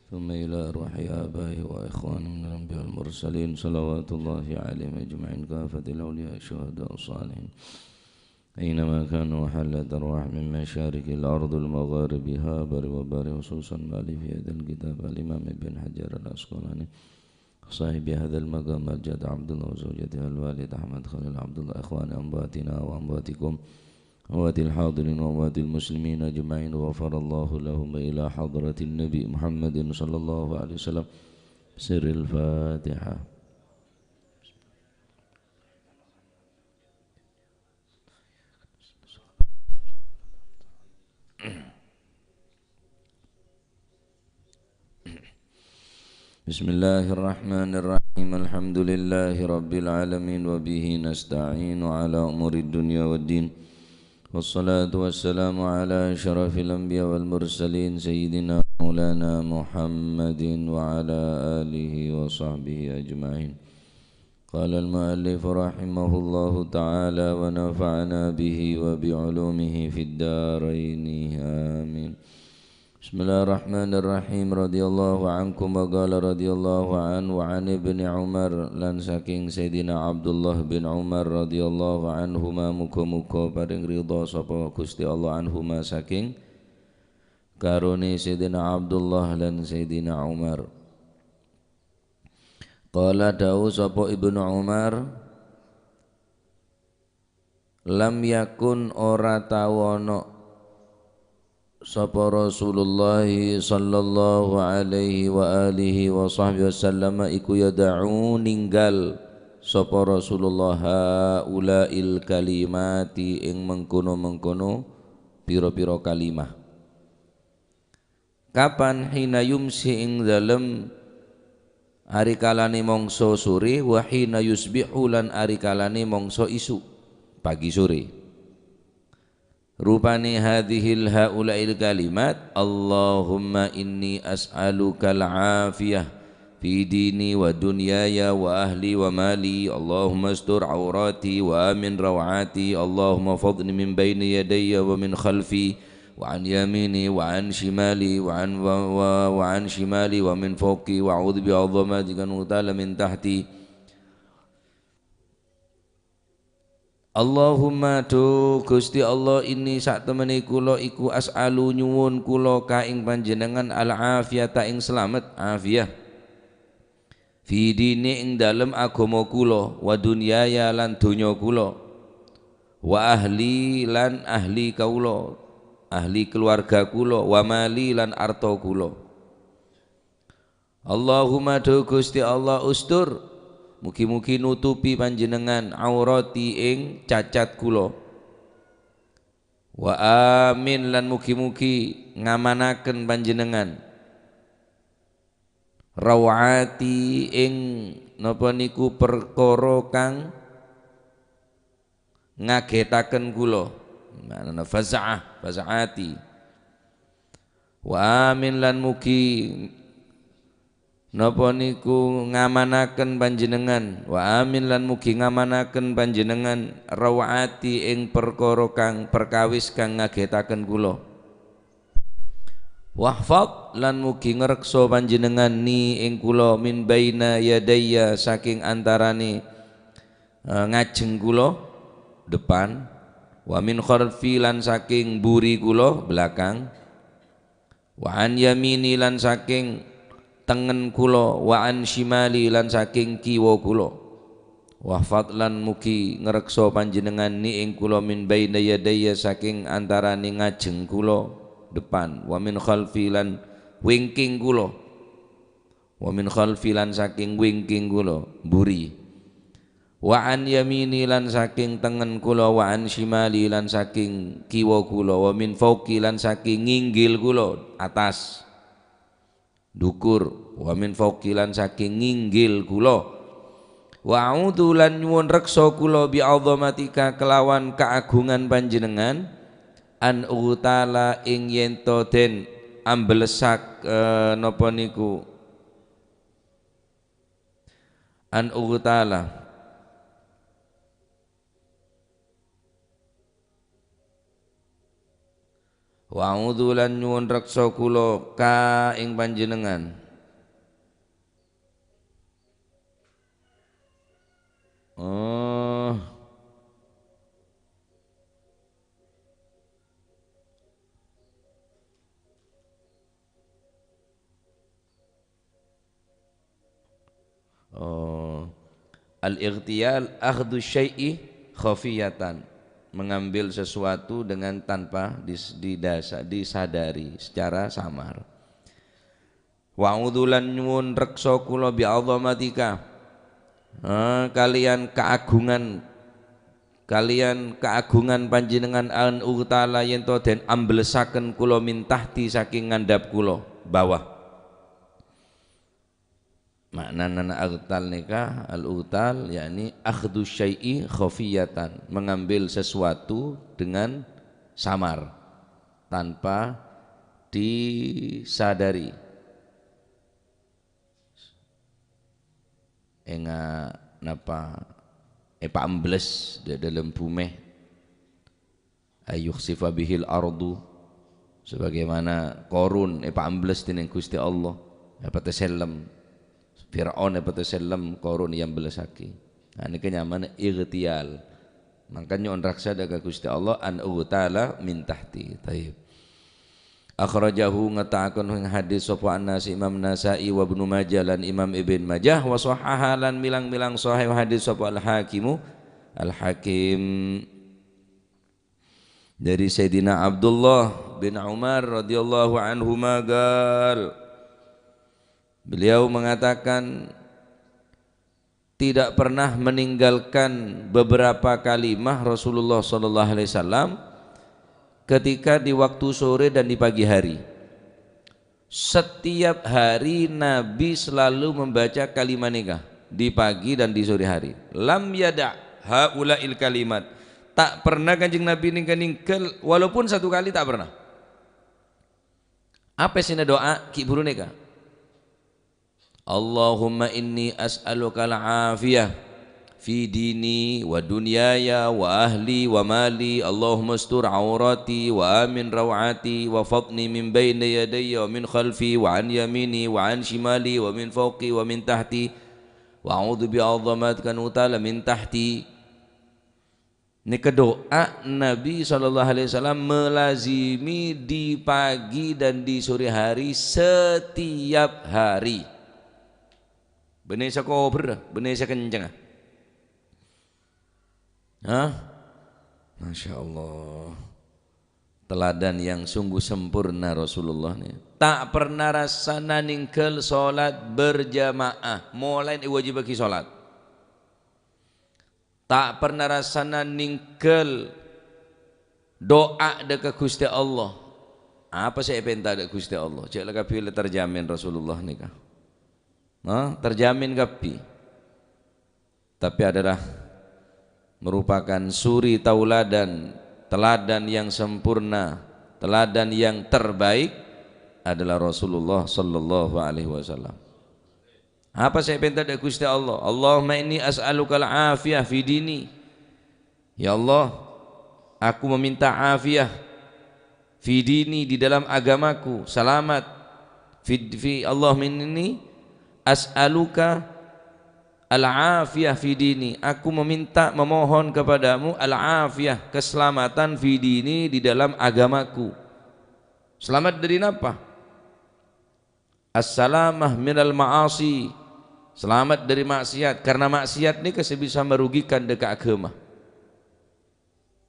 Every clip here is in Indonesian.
ثم إلى أرواح آبائه وإخوانه من الأنبياء المرسلين صلوات الله عليهم أجمعين كافة الأولياء الشهداء الصالحين أينما كانوا وحلت أرواح من مشارق الأرض المغاربها بر وبر خصوصا مالي في هذا الكتاب الإمام ابن حجر العسقلاني صاحب هذا المقام الجد عبد الله وزوجته الوالد أحمد خليل عبد الله إخوان أنباتنا وأنباتكم أموات الحاضرين وأموات المسلمين أجمعين غفر الله لهم إلى حضرة النبي محمد صلى الله عليه وسلم سر الفاتحة. بسم الله الرحمن الرحيم الحمد لله رب العالمين وبه نستعين على أمور الدنيا والدين والصلاة والسلام على أشرف الأنبياء والمرسلين سيدنا مولانا محمد وعلى آله وصحبه أجمعين. قال المؤلف رحمه الله تعالى ونفعنا به وبعلومه في الدارين آمين. بسم الله الرحمن الرحيم رضي الله عنكم وقال رضي الله عنه وعن ابن عمر lan saking Sayyidina Abdullah bin Umar radhiyallahu anhuma muga-muga paring ridha sapa Gusti Allah anhuma saking karone Sayyidina Abdullah lan Sayyidina Umar. Qala dawu sapa Ibnu Umar lam yakun ora tawono sapa Rasulullah sallallahu alaihi wa alihi wa sahbihi wasallam iku yad'u ninggal sapa Rasulullah haulail kalimati ing mengkono-mengkono pira-pira kalimah. Kapan hina yumsi ing dalem ari kalane mangsa sore wa hina yusbihu lan ari kalane mangsa isu pagi sore. Rupani hadhil haula'il kalimat Allahumma inni as'aluka al-afiyah fi dini wa dunyaya wa ahli wa mali Allahumma astur awrati wa amin rawati Allahumma fadni min bayni yadayya wa min khalfi wa an yamini wa an shimali wa an shimali wa min fawqi wa a'udzu bi'azamatika an utala min tahti. Allahumma tu Gusti Allah ini sak temene kula iku as'alu nyuwun kula ka ing panjenengan al afiyata ing slamet afiyah fi dini ing dalem agama kula wa dunyaya lan donya kula wa ahli lan ahli kaula ahli keluarga kula wa mali lan arta kula. Allahumma tu Gusti Allah ustur mugi-mugi nutupi panjenengan aurati ing cacat kula wa amin lan mugi-mugi ngamanaken panjenengan rawati ing napa niku perkara kang ngagetaken kula manana fazaati wa amin lan mugi napa niku ngamanaken panjenengan wa amin lan mugi ngamanaken panjenengan rawati ing perkara kang perkawis kang ngagetaken kula wahfad lan mugi ngreksa panjenengan ni ing kula min baina yadayya saking antarane ngajeng kula depan wa min khalfi lan saking buri kula belakang wa an yamini lan saking tengen kula wa an shimali lan saking kiwa kula wahfad lan mugi ngreksa panjenengan ni ing kula min baina yadayya saking antarane ngajeng kula depan wa min khalfi lan wingking kula wa min khalfi lan saking wingking kula mburi wa an yamini lan saking tengen kula wa an shimali lan saking kiwa kula wa min fawqi lan saking nginggil kula atas dukur wa min fawqilan saking nginggil kula wa a'udzu lan nyuwun reksa kula bi azamatika kelawan keagungan panjenengan an utala ing yen to den amblesak napa niku an utala Wa a'udzu lan nyuwun reksa kula ka ing panjenengan. Oh. Oh. Al-ightiyal akhdhu syai'i khafiyatan, mengambil sesuatu dengan tanpa disadari secara samar. Wa a'udzulan nyuwun reksa kula bi azamatika, kalian keagungan panjenengan an ugtala yen to den amblesaken kula min tahti saking ngandhap kula bawah. Maknana aghtal nikah al-ughtal yakni akhdhu syai'i khafiyatan, mengambil sesuatu dengan samar tanpa disadari. Enga napa pak ambles di dalam bumi ayukhsifa bihil ardu, sebagaimana Qarun pak ambles dening Gusti Allah apa teselem Fir'aun apa teselem Qarun yang belasaki. Nah ini kenyaman ightiyal, makanya on raksa daga Gusti Allah an ughtala min tahti. Taib akhrajahu ngata'akun ing hadis sapa Anas Imam Nasa'i wa Ibnu Majah lan Imam Ibn Majah wa sahaha lan milang-milang sahih hadis sapa Al-Hakim dari Sayyidina Abdullah bin Umar radhiyallahu anhu magal, beliau mengatakan tidak pernah meninggalkan beberapa kalimah Rasulullah sallallahu alaihi wasallam ketika di waktu sore dan di pagi hari. Setiap hari Nabi selalu membaca kalimat nikah di pagi dan di sore hari. Lam yada' haula'il kalimat, tak pernah Kanjeng Nabi ninggal walaupun satu kali tak pernah. Apa sih doa ki buru nikah? Allahumma inni as'aluka al-afiyah fi dini wa dunyaya wa ahli wa mali. Allahumma astur aurati wa amin rawati wa fadni min bayni yadayya wa min khalfi wa an yamini wa an shimali wa min fawqi wa min tahti wa a'udzu bi'azamatika utala min tahti. Ini doa Nabi SAW melazimi di pagi dan di sore hari setiap hari. Benih sakober, benih sakencang. Masya Allah, teladan yang sungguh sempurna Rasulullah nih. Tak pernah rasana ningkel solat berjamaah, mulai wajib bagi solat. Tak pernah rasana ningkel doa dekat Gusti Allah. Apa saya pinta dekat Gusti Allah? Cek lagi pilih terjamin Rasulullah nikah. Terjamin kapi. Tapi adalah merupakan suri tauladan, teladan yang sempurna, teladan yang terbaik adalah Rasulullah sallallahu alaihi wasallam. Apa saya minta dari Gusti Allah? Allahumma inni as'aluka al-afiyah fi dini. Ya Allah, aku meminta afiyah fi dini, di dalam agamaku, selamat. Fi Allahumma inni as'aluka al-afiyah fi dini, aku memohon kepadamu al-afiyah, keselamatan fi dini, di dalam agamaku. Selamat dari apa? As-salamah minal ma'asi, selamat dari maksiat, karena maksiat ini bisa merugikan dekat agama.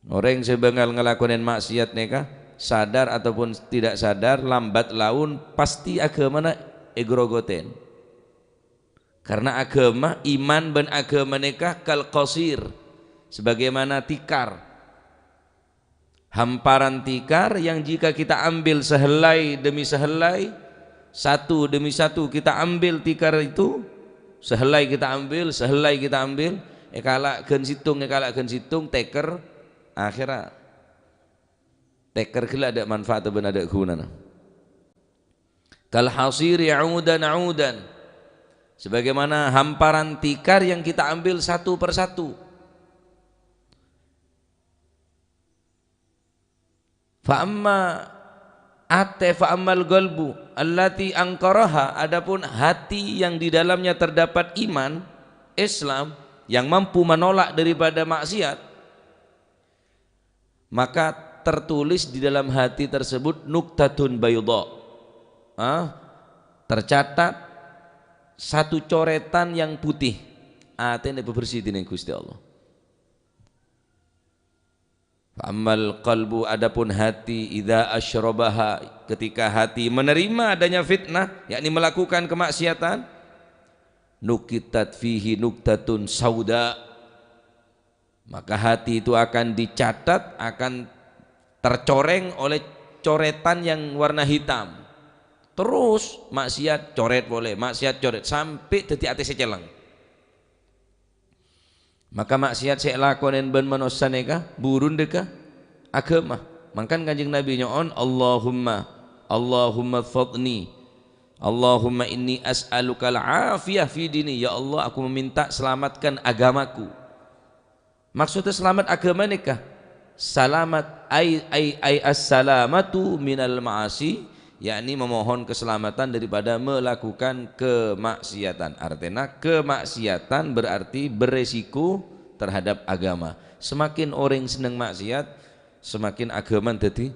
Orang yang sebengal ngelakuin maksiat nikah, sadar ataupun tidak sadar, lambat laun pasti agama na egrogoten. Karena agama, iman dan agama nikah kal qasir, sebagaimana tikar, hamparan tikar yang jika kita ambil sehelai demi sehelai, satu demi satu kita ambil tikar itu, sehelai kita ambil, sehelai kita ambil, kalakkeun situng teker akhirat. Teker kila ada manfaat dan ada gunanya. Kal hasiri audan, sebagaimana hamparan tikar yang kita ambil satu persatu. Fa amma ate fa ammal qalbu allati angkaraha, adapun hati yang di dalamnya terdapat iman Islam yang mampu menolak daripada maksiat, maka tertulis di dalam hati tersebut nuktatun bayda, tercatat satu coretan yang putih. Atene bebersih dening Gusti Allah. Amal qalbu, adapun hati, idza asyrabaha, ketika hati menerima adanya fitnah, yakni melakukan kemaksiatan, nukitat fihi nuktatun sauda, maka hati itu akan dicatat, akan tercoreng oleh coretan yang warna hitam. Terus maksiat coret boleh, maksiat coret sampai dadi ate seceleng. Maka maksiat saya lakonin ben manosaneka burun deka agama. Mangkan Kanjeng Nabi nyoon Allahumma fadni, Allahumma inni as'alukal afiyah fi dini, ya Allah aku meminta selamatkan agamaku. Maksudnya selamat agama nikah, salamat ay as-salamatu minal ma'asi, yakni memohon keselamatan daripada melakukan kemaksiatan. Artinya kemaksiatan berarti beresiko terhadap agama. Semakin orang senang maksiat, semakin agama jadi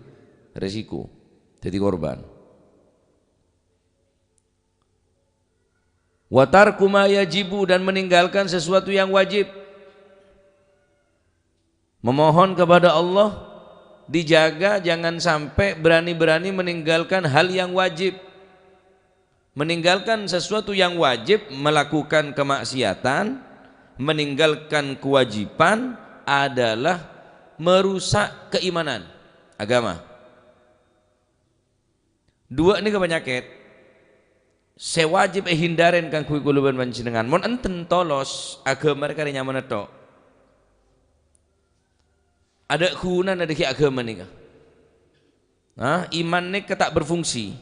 resiko, jadi korban. Wa tarku ma yajibu, dan meninggalkan sesuatu yang wajib. Memohon kepada Allah dijaga, jangan sampai berani-berani meninggalkan hal yang wajib. Meninggalkan sesuatu yang wajib, melakukan kemaksiatan, meninggalkan kewajiban adalah merusak keimanan agama. Dua ini kepenyakit sewajib hindarin kang kuwi kuluban panjenengan. Mun enten tolos agama mereka nyaman tok. Ada kunan ada ki agama nih, iman nih ketak berfungsi.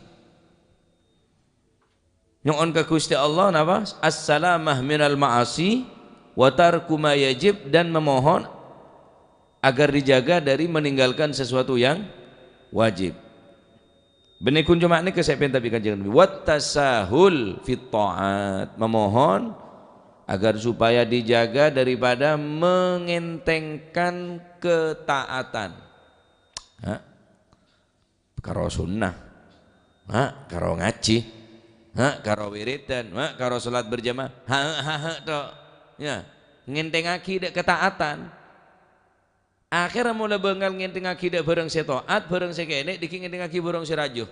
Nyongon ke Gusti Allah napa? Assalamah minal ma'asi wa tarku ma yajib, dan memohon agar dijaga dari meninggalkan sesuatu yang wajib. Benih kun cuma ini kesepen tapi Kanjeng Nabi wat tasahul fit ta'at, memohon agar supaya dijaga daripada mengentengkan ketaatan. Karo sunnah, karo ngaji, karo wiridan, karo salat berjamaah, tok. Ya, ngentengaki dek ketaatan. Akhirnya mulai bengal ngentengaki dek bareng setaat, bareng sekene diki ngentengaki bareng serajuh.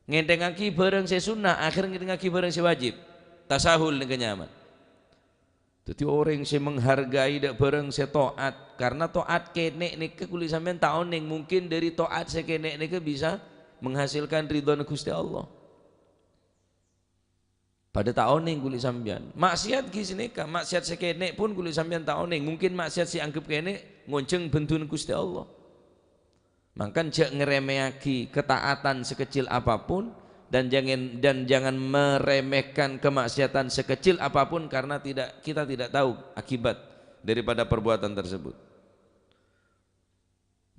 Ngentengaki bareng sesunnah, akhirnya ngentengaki bareng sewajib. Tasahul nih kenyaman. Jadi orang yang menghargai dak bareng se taat, karena taat kene niki kuli sampean taon ning mungkin dari taat sekene niki bisa menghasilkan ridho Gusti Allah. Pada taon ning kuli sampean. Maksiat ki sineka, maksiat sekene pun kuli sampean taon ning mungkin maksiat si anggap kene ngonceng bentun Gusti Allah. Mangkan jak ngeremehaki ketaatan sekecil apapun, dan jangan meremehkan kemaksiatan sekecil apapun, karena kita tidak tahu akibat daripada perbuatan tersebut.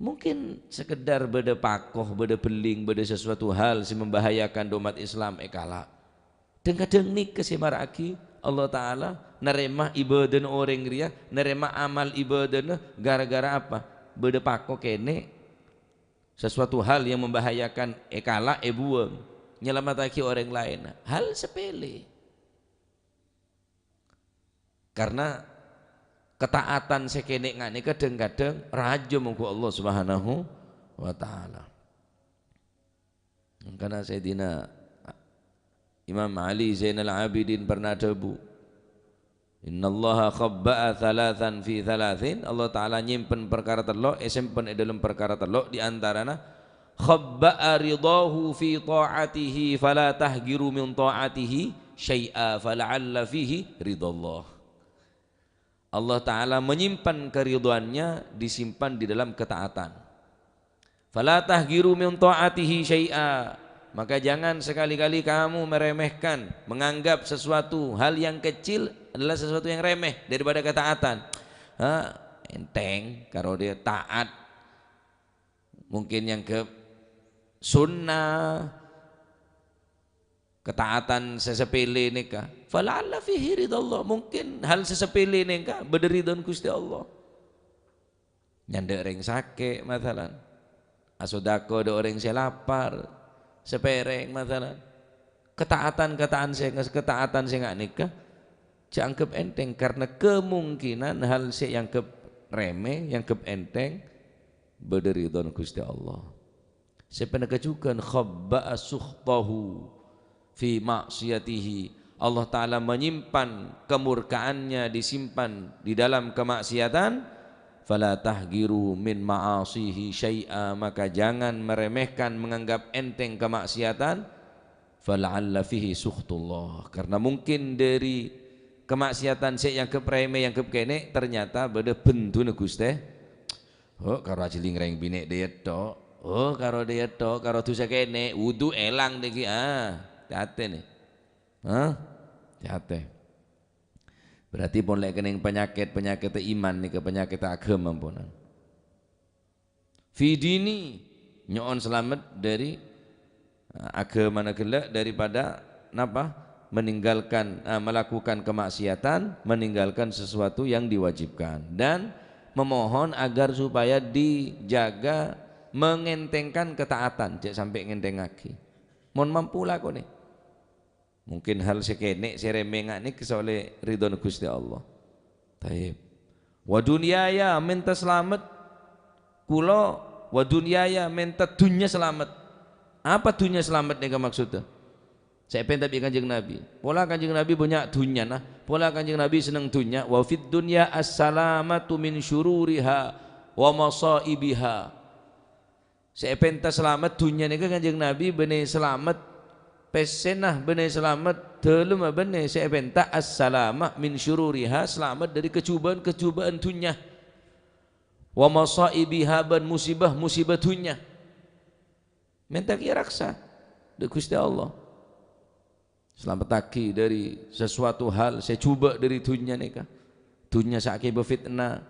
Mungkin sekedar beda pakoh, beda beling, beda sesuatu hal yang membahayakan domat Islam ekala. Dan kadang nik kesemaraki Allah Ta'ala nerema ibadah orang ria, nerema amal ibadah gara-gara apa? Beda pakoh kene sesuatu hal yang membahayakan ekala buang, nyelamataki orang lain, hal sepele. Karena ketaatan sekene ngane kadang-kadang raja mungku Allah Subhanahu wa taala. Karena Sayyidina Imam Ali Zainal Abidin pernah debu, innallaha khabba'a thalathan fi thalathin, Allah taala nyimpen perkara telok, simpen dalam perkara telok, di antarana khabba'a ridahu fi ta'atihi fala tahgiru min ta'atihi syai'a fala'alla fihi ridallah. Allah Ta'ala menyimpan keridhoannya, disimpan di dalam ketaatan. Fala tahgiru min ta'atihi syai'a, maka jangan sekali-kali kamu meremehkan, menganggap sesuatu hal yang kecil adalah sesuatu yang remeh daripada ketaatan. Enteng kalau dia taat, mungkin yang sunnah, ketaatan sesepele nikah, fala'alla fihi ridallah, mungkin hal sesepele nikah berridon Gusti Allah. Nyandek ring sakit masalan, asodako do orang saya lapar, sepereng masalan, ketaatan saya nggak nikah, dianggap enteng karena kemungkinan hal saya yang remeh, yang enteng berridon Gusti Allah. Sebenarnya juga khabba'a sukhtahu fi maksiyatihi, Allah Ta'ala menyimpan kemurkaannya, disimpan di dalam kemaksiatan. Fala tahgiru min ma'asihi syai'a, maka jangan meremehkan, menganggap enteng kemaksiatan. Fala'alla fihi sukhtullah, karena mungkin dari kemaksiatan saya yang remeh, yang kene ternyata beda bentune Gusti. Oh karo ajiling reng binek dia tok, oh karo dia tok, karo dosa kene wudu elang iki, hati nih, hati. Berarti pun lek kening penyakit iman nih, ke penyakit agama punan. Fidini nyon selamat dari agama negela, daripada napa meninggalkan melakukan kemaksiatan, meninggalkan sesuatu yang diwajibkan, dan memohon agar supaya dijaga mengentengkan ketaatan, jangan sampai ngentengake. Mohon mampu lah kok nih. Mungkin hal sekene seremengak nih kesoleh ridho Gusti Allah. Taib. Wa dunyaya minta selamat kula, wa dunyaya minta dunya selamat. Apa dunya selamat nih maksudnya? Saya pengen tapi Kanjeng Nabi. Pola Kanjeng Nabi banyak dunya nah. Pola Kanjeng Nabi seneng dunya. Wa fid dunya as-salamatu min syururiha wa masaibiha. Saya pengen selamat dunya nih Kanjeng Nabi bener selamat. Pesenah benar selamat telum benar saya benta as-salamah min syururiha, selamat dari kecubaan dunya, wa masaibiha, ban musibah dunya, minta kira raksa dari Gusti Allah, selamataki dari sesuatu hal saya coba dari dunya nikah, dunya sakebe fitnah,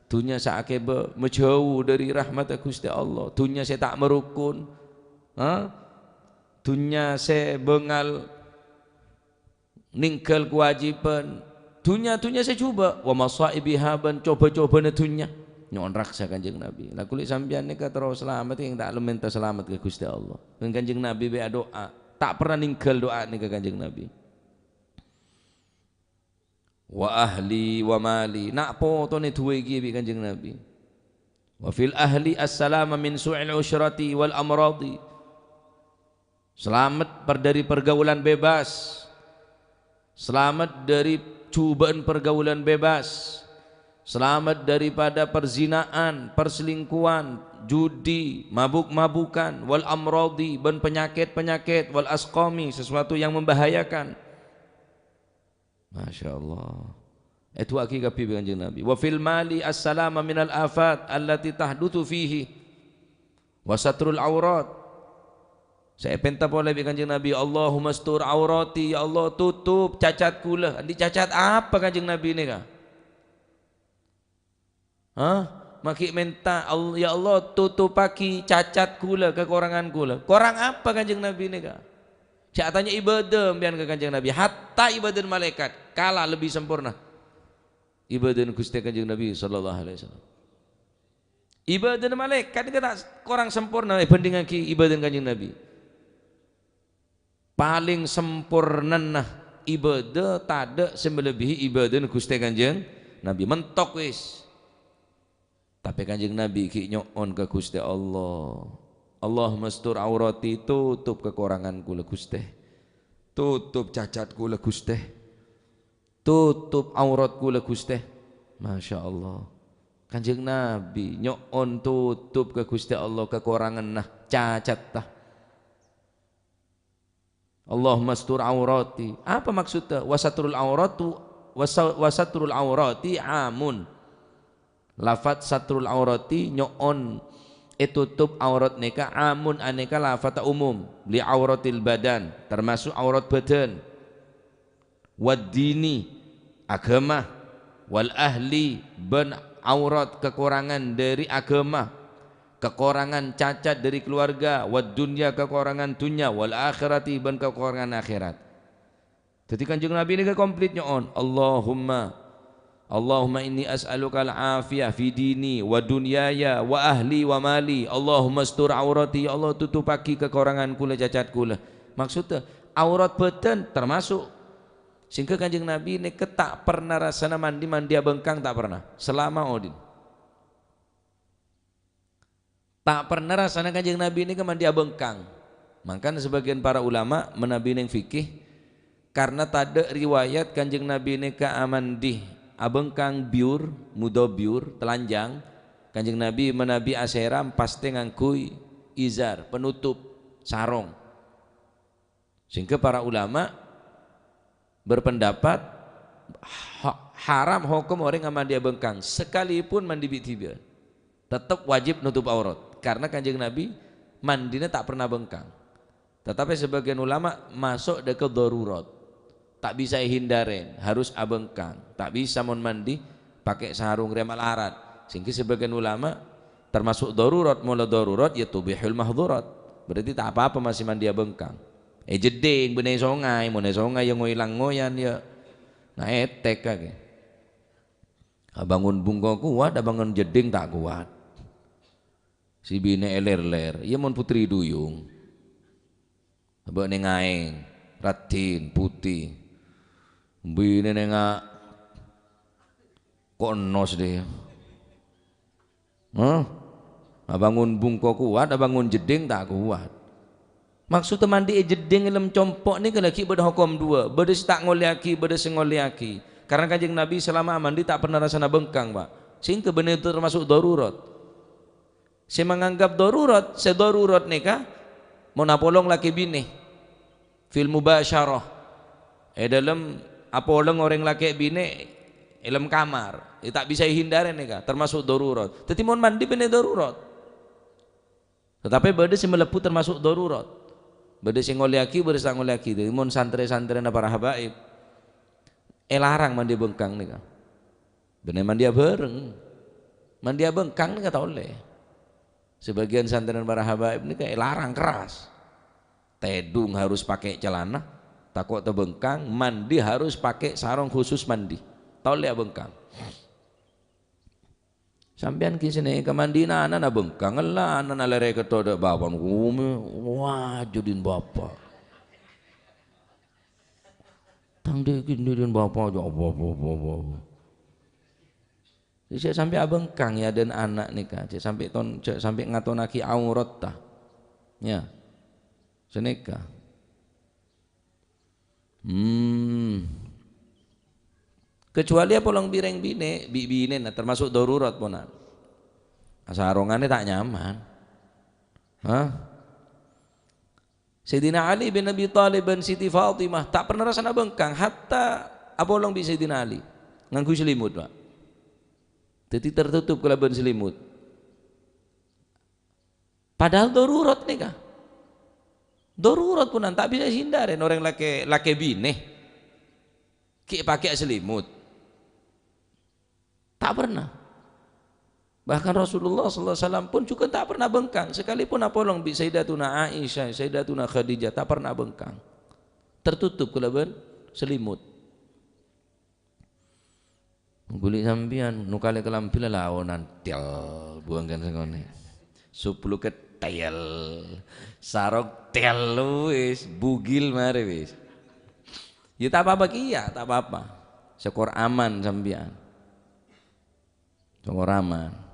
dunya sakebe menjauh dari rahmat Gusti Allah, dunya saya tak merukun, dunya saya bengal ninggal kewajiban, dunya saya coba, wa masaibiha, ban coba-coba dunya nyon raksa Kanjeng Nabi. Lah kulit sampeyan nika terus selamat yang tak minta selamat ke Gusti Allah. Kanjeng Nabi be doa, tak pernah ninggal doa nika Kanjeng Nabi. Wa ahli wa mali, nak potone duwe iki Kanjeng Nabi. Wa fil ahli as-salama min su'il usyrati wal amradi, selamat dari pergaulan bebas, selamat dari cobaan pergaulan bebas, selamat daripada perzinaan, perselingkuhan, judi, mabuk-mabukan, wal amradi, dan penyakit-penyakit, wal asqami, sesuatu yang membahayakan. Masya Allah. Itu hakika Kanjeng Nabi. Wa fil mali as-salama minal afat allati tahdutu fihi wa satrul aurat. Saya penta boleh Kanjeng Nabi, Allahumma astur aurati, ya Allah tutup cacatku lah. Dicacat apa Kanjeng Nabi ini kah? Maki minta ya Allah tutup paki cacatku lah, kekuranganku lah. Kurang apa Kanjeng Nabi ini kah? Saya tanya ibadah biar ke Kanjeng Nabi, hatta ibadah malaikat kalah lebih sempurna ibadah Gusti Kanjeng Nabi sallallahu alaihi wasallam. Ibadah malaikat kita kurang sempurna banding lagi ibadah Kanjeng Nabi. Paling sempurna ibadah tada semelebihi ibadah Gusti Kanjeng Nabi, mentok wis. Tapi Kanjeng Nabi ki nyon ke Gusti Allah, Allahumma astur aurati, tutup kekuranganku le Gusti, tutup cacatku le Gusti, tutup auratku le Gusti. Masya Allah, Kanjeng Nabi nyon tutup ke Gusti Allah kekurangan nah cacat tah. Allahumma astur aurati, apa maksudnya? Wasatrul aurati amun. Lafat satrul aurati nyon tutup aurat neka, amun aneka lafat umum li auratil badan, termasuk aurat badan. Wad dini agama, wal ahli, ben aurat kekurangan dari agama, kekurangan cacat dari keluarga, wad dunya kekurangan dunya, wal akhirati ban kekurangan akhirat. Jadi Kanjeng Nabi ini komplitnya on. Allahumma inni as'aluka al-afiyah fi dini wa dunyaya wa ahli wa mali. Allahumma astur aurati, ya Allah tutupaki kekurangan kula cacat kula. Maksudnya aurat badan termasuk. Sehingga Kanjeng Nabi ini tak pernah rasana mandi bengkang, tak pernah selama odin. Tak pernah rasana Kanjeng Nabi ini ke mandi bengkang. Makanya sebagian para ulama menabi yang fikih karena tak ada riwayat Kanjeng Nabi ini ke amandi abengkang biur, muda biur, telanjang. Kanjeng Nabi menabi aseram pasti ngangkui izar, penutup sarong. Sehingga para ulama berpendapat haram hukum orang yang mandi bengkang sekalipun mandi bitibir tetap wajib nutup aurat karena Kanjeng Nabi mandinya tak pernah bengkang. Tetapi sebagian ulama masuk ke darurat, tak bisa hindarin, harus abengkang, tak bisa mon mandi pakai sarung remal arat. Sehingga sebagian ulama termasuk darurat, mula darurat ya tubihul mahdurat, berarti tak apa-apa masih mandi abengkang. Jeding benai songai yang ngoilang ngoyan ya nah etek kage. Abangun bungko kuat, abangun jeding tak kuat. Si bine eler-ler, iya mon putri duyung. Abang nengaeng, ratin, putih. Bine nengak konos deh. Abangun bungko kuat, abangun jeding tak kuat. Maksudnya mandi jeding ilm compok ni lagi beda hukum dua, beda tak ngoliaki, beda sengoliaki. Karena Kanjeng Nabi selama mandi tak pernah rasana bengkang, Pak. Sehingga benar itu termasuk darurat. Saya menganggap darurat, sedarurat nikah mau napolong laki bini. Fil mubasyarah. Dalam apolong orang laki bini ilm kamar, tak bisa hindari nikah, termasuk darurat. Tapi mau mandi benar darurat. Tetapi beda si melepuh termasuk darurat. Beda sing ngoliaki, beda sang ngoliaki. Jadi mon santri-santri na para habaib larang mandi bengkang nih kan. Bener mandi bareng. Mandi bengkang nih kata oleh. Sebagian santri na para habaib nih kayak larang keras. Tedung harus pakai celana, takut terbengkang, mandi harus pakai sarung khusus mandi. Tahu le bengkang. Sampean kisene kemandina anak bengkang lah anak lere ketoda bawan umi wah judin bapak tang dekin judin bapak aja apa saya sampai abengkang ya dan anak nikah sampai sampai ngatonaki aurat tah ya seneka kecuali apa long bireng bine nah termasuk darurat ponan sarongannya tak nyaman. Sayyidina Ali bin Abi Thalib dan Siti Fatimah tak pernah rasana bengkang hatta apa long bi Sayyidina Ali nganggu selimut, Pak. Jadi tertutup kelaban selimut. Padahal darurat nih kah? Darurat punan tak bisa hindarin orang laki bine ki pakai selimut. Tak pernah. Bahkan Rasulullah SAW pun juga tak pernah bengkang. Sekalipun apolong bi Sayyidatuna Aisyah, Sayyidatuna Khadijah tak pernah bengkang. Tertutup kelaban selimut. Guli sampian nukale kelampila laonan tel buangkan sengone. 10 ketel. Sarok tel wis bugil mare wis. Ya tak apa-apa kia, tak apa-apa. Syukur aman sampian. Syukur aman.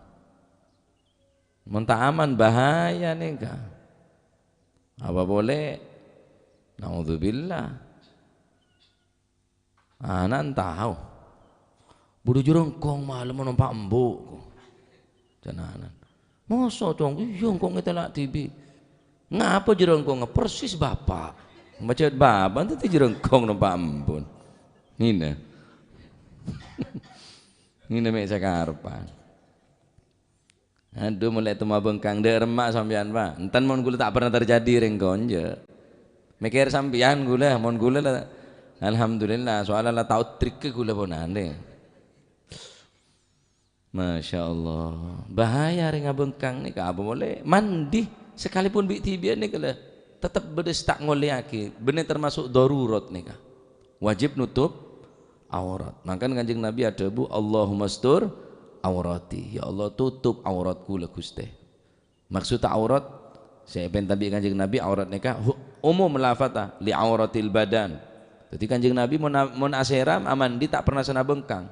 Mentah aman bahaya nih kak. Apa boleh? Naudzubillah. Anak tahu. Budu jurengkong malam menumpak embuk. Jananan. Masa dong? Iya kong kita lah tibi. Ngapa jurengkong? Persis bapak. Baca bapak itu jurengkong numpak embun. Ini. Ini mek sakarpan. Aduh mulai tuma bengkang dek remak sampean Pak. Enten mon gula tak pernah terjadi ring konje. Mikir sampean gula, mon gula lah. Alhamdulillah soalnya lah tahu trik ke gula ponane. Masya Allah, bahaya ring bengkang nih apa boleh mandi sekalipun bik tibian nih kalau tetap bedes tak ngoleaki bener termasuk darurat nih kah wajib nutup aurat. Makan kanjeng Nabi ada bu Allahumma stur aurati, ya Allah tutup auratku lah Gusti. Maksud aurat saya pengen tabi kanjeng Nabi aurat nikah umum lafata li auratil badan. Jadi kanjeng Nabi mon aseram amandi tak pernah sana bengkang.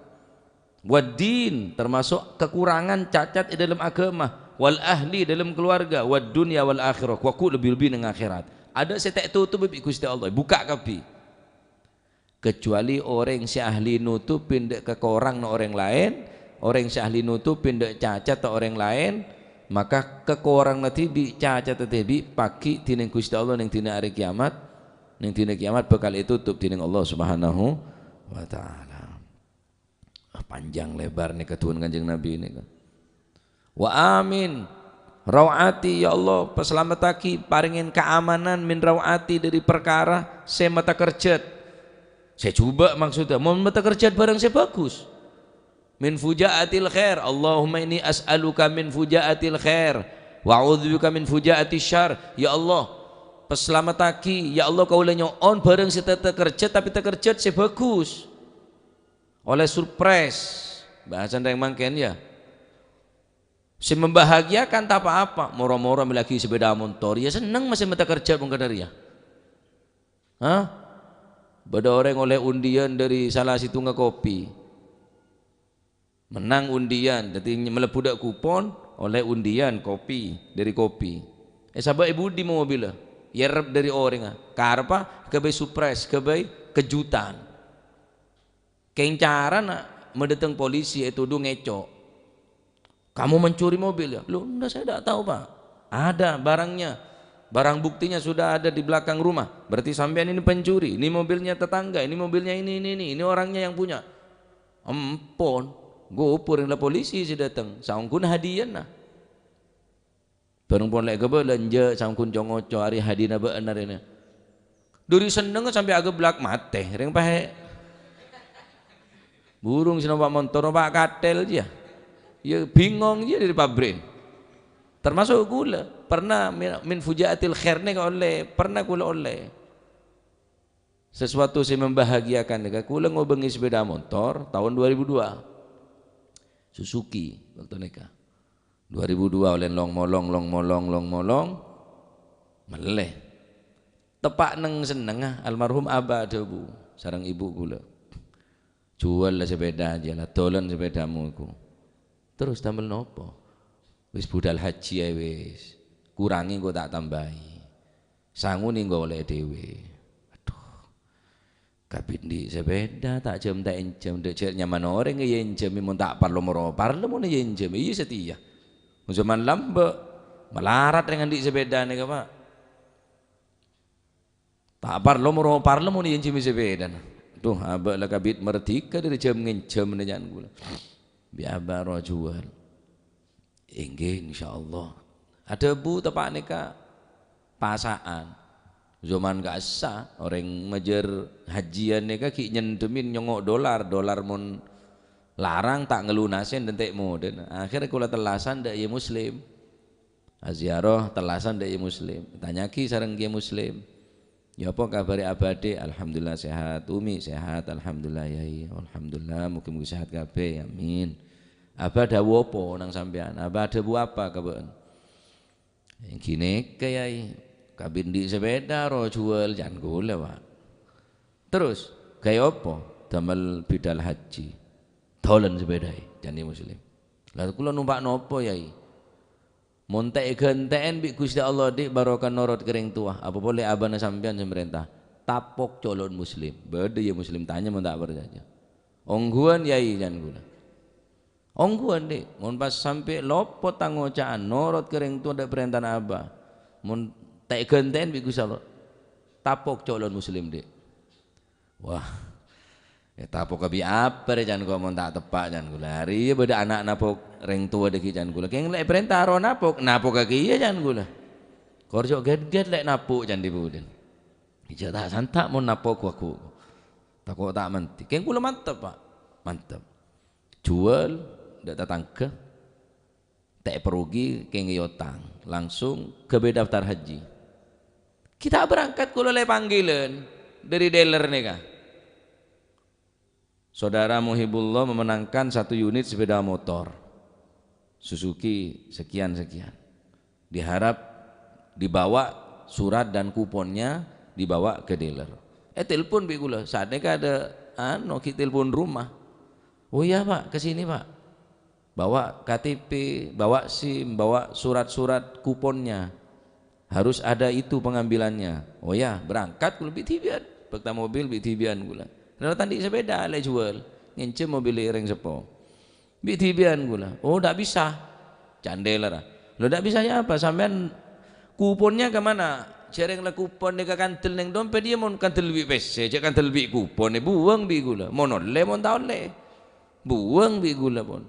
Waddin termasuk kekurangan cacat di dalam agama, wal ahli dalam keluarga, wad dunya wal akhirah. Waku lebih-lebih dengan akhirat. Ada saya tak tutup bi Gusti Allah, buka kapi. Kecuali orang si ahli nutupin dek ke orang no orang lain, orang si ahli nutupin dek cacat to orang lain, maka ke orang nanti bi cacat tetapi pagi tining Gusti Allah ning dina hari kiamat, ning dina kiamat bakal tutup tining Allah Subhanahu wa taala. Panjang lebar nih ketuhan kanjeng Nabi ini kan. Wa amin rawati, ya Allah peselamataki paringin keamanan min rawati dari perkara saya mata kerjat. Saya coba maksudnya mau mata kerjat barang saya bagus. Min fujaatil khair, Allahumma ini as'aluka min fujaatil khair wa a'udzubika min fujaatil syarr. Ya Allah peselamataki, ya Allah kaulanya on barang saya kerjat tapi kerjat saya bagus. Oleh surprise bahasan yang mangken ya si membahagiakan tak apa-apa moro-moro lagi sepeda motor ya seneng masih mata kerja pun kadar ya beda orang oleh undian dari salah situ nggak kopi menang undian jadi melepudak kupon oleh undian kopi dari kopi sahabat ibu di mobil ya rep dari orang karpa kebai surprise kebai kejutan kencaran mendatang polisi itu tuduh ngecok kamu mencuri mobil ya lu enggak saya tidak tahu pak ada barangnya barang buktinya sudah ada di belakang rumah berarti sampean ini pencuri ini mobilnya tetangga ini mobilnya ini orangnya yang punya empon gopur yang polisi sih datang saungkun hadiah nah bareng pon lek belanja saungkun congoco hari hadiah benar ini dari seneng sampai agak belak mate ring pahe burung si numpak motor numpak katel aja ya bingung aja dari pabrik termasuk gula pernah min fujaatil khair nih oleh pernah gula oleh sesuatu sih membahagiakan nih gula ngobengi sepeda motor tahun 2002 Suzuki waktu nikah 2002 oleh long molong meleleh tepak neng seneng almarhum abah ada bu sarang ibu gula jual lah sepeda aja lah dolan sepedamu aku terus tambah nopo wis budal haji ya wis kurangi kok tak tambahi sanguni kok oleh dewe aduh kabin di sepeda tak jam dek nyaman orang ya jam mun tak parlo mun ya jam iya setia zaman lambe melarat dengan di sepeda nih pak tak parlo mun ya jam sepeda tuh abah lah kabit merdeka dari jam ngencam dengan gula biaba roh jual inggih insyaallah ada bu tepak nikah pasaan zaman gak sah orang ngejar hajian nikah ki nyendemin nyongok dolar mun larang tak ngelunasin dan tek moden akhirnya kula telasan dak ya muslim aziarah telasan dak ya muslim tanyaki sareng ki muslim ya apa kabar abadi alhamdulillah sehat umi sehat alhamdulillah yai alhamdulillah mugi-mugi sehat kabeh amin abah dawuh apa nang sampean abah dawuh apa kabar yang kini kayai kabin di sepeda ro jual jangan gula pak terus kaya apa damel bidal haji dolan sepeda jani muslim lalu kula numpak nopo yai montek genten bi Gusti Allah dik barokah norot kering tua apa boleh abana sampean pemerintah tapok colon muslim beda ya muslim tanya mau tak percaya ongguan yai jangan gula ongguan dik mun pas sampai lopo tangocaan norot kering tua dak perintah abah mun tek genten bi Gusti Allah tapok colon muslim dik wah ya tapok kabi apa jangan kau mau tak tepak jangan gula hari beda anak napok reng tua deki jangan gula keng lek perintah ro napok kaki ya jangan gula korjo gede lek napok jangan dibuden ija tak santak mau napok aku takut tak menti keng gula mantap pak mantap jual ndak datang ke tak perugi ke ngeyotang langsung ke daftar haji. Kita berangkat kula le panggilan dari dealer nih kah. Saudara Muhibullah memenangkan 1 unit sepeda motor Suzuki sekian-sekian. Diharap dibawa surat dan kuponnya dibawa ke dealer. Telepon bi kula, saatnya ada kita telepon rumah. Oh iya Pak, kesini Pak. Bawa KTP, bawa SIM, bawa surat-surat kuponnya. Harus ada itu pengambilannya. Oh ya, berangkat kula bi tibian, bekta mobil bi tibian kula. Lalu tadi sepeda le jual, ngence mobil ring sepo. Bi tibian kula. Oh ndak bisa. Candeler. Lo ndak bisanya apa? Sampean kuponnya ke mana? Cereng lah kupon dia kantel neng dompet dia mau kantel bi PC, cek kantel bi kupon buang bi gula. Mau nole mau tahun le. Buang bi gula pun.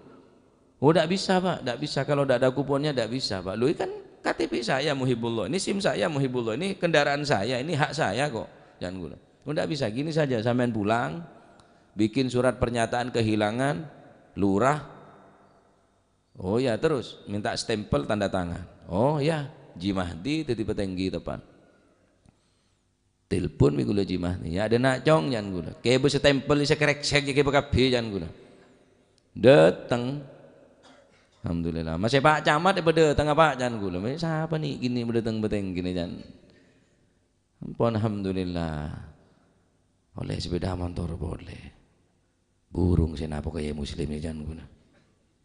Oh ndak bisa Pak, ndak bisa kalau ndak ada kuponnya ndak bisa Pak. Lu kan KTP saya Muhibullah, ini SIM saya Muhibullah, ini kendaraan saya, ini hak saya kok. Jangan gula. Nggak bisa gini saja, sampean pulang bikin surat pernyataan kehilangan lurah. Oh ya, terus minta stempel tanda tangan. Oh ya, Jimahdi tadi petenggi depan. Telepon mi gula Jimahdi. Ya ada nak cong jangan gula. Kayak bu stempel bisa kerek sek kayak bekapi jangan gula. Datang. Alhamdulillah. Masih Pak Camat pada datang Pak jangan gula. Siapa nih gini berdatang beteng gini jangan. Ampun alhamdulillah. Oleh sepeda motor boleh. Burung senapa kayak muslim jangan guna.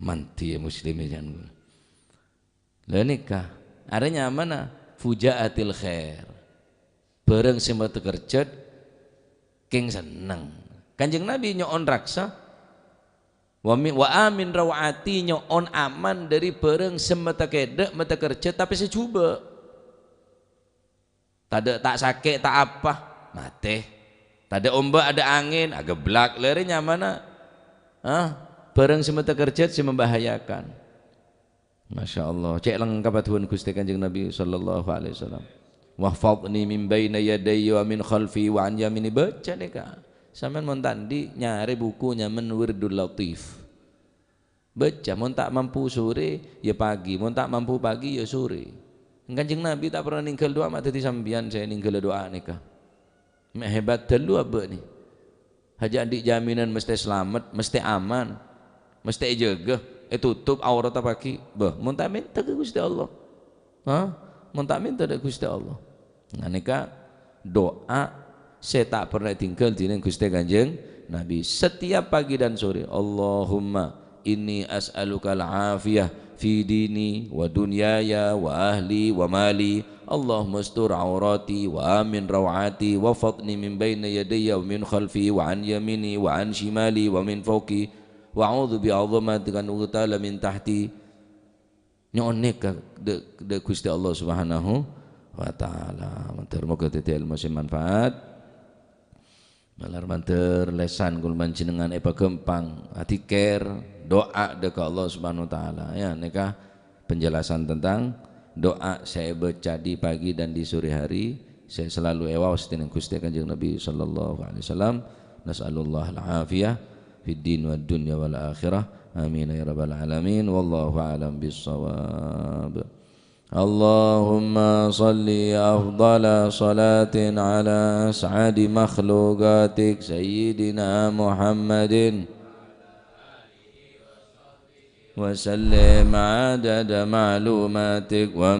Manti muslim jangan guna. Lah nikah. Arenya mana? Fujaatil khair. Bareng semua kerja keng seneng. Kanjeng Nabi nyoon raksa. Wa amin rawati nyoon aman dari bareng semata kedek mata kerja tapi secuba. Tak sakit tak apa mati. Tak ada ombak ada angin agak belak larinya mana bareng semata kerja si membahayakan. Masya Allah cek lengkap Tuhan Gusti Kanjeng Nabi sallallahu alaihi wasallam. Wahfadni min baina yadayya wa min khalfi wa an yamini baca nika. Sampean mon tandi nyari bukunya Wirdul Latif. Baca mon tak mampu sore ya pagi, mon tak mampu pagi ya sore. Kanjeng Nabi tak pernah ninggal doa mak tadi sambian saya ninggal doa nika. Mek hebat dulu apa nih? Haji adik jaminan mesti selamat, mesti aman, mesti jaga. Tutup aurat apa ki? Bah, mun tak minta ke Gusti Allah. Mun tak minta ke Gusti Allah. Nah nika doa saya tak pernah tinggal di Gusti Kanjeng Nabi setiap pagi dan sore. Allahumma inni as'aluka al-afiyah fi dini wa dunyaya wa ahli wa mali. Allahumma astur aurati wa amin rawati wa fatni min bayna yadayya wa min khalfi wa an yamini wa an shimali wa min fawqi wa a'udzu bi'azamatika an ughtala min tahti. Nyonek de Gusti Allah Subhanahu wa taala. Matur muga dadi ilmu sing manfaat. Malar manter lesan kul panjenengan epa gempang ati care doa dekat Allah Subhanahu wa taala ya nikah penjelasan tentang doa saya baca di pagi dan di sore hari saya selalu ewas dengan Gusti Kanjeng Nabi sallallahu alaihi wasallam. Nas'alullah al-afiyah fid din wad dunya wal akhirah amin ya rabbal alamin wallahu a'lam bis-shawab. Allahumma salli afdala salatin ala as'adi makhluqatik sayyidina Muhammadin wa sallim adada ma'lumatik wa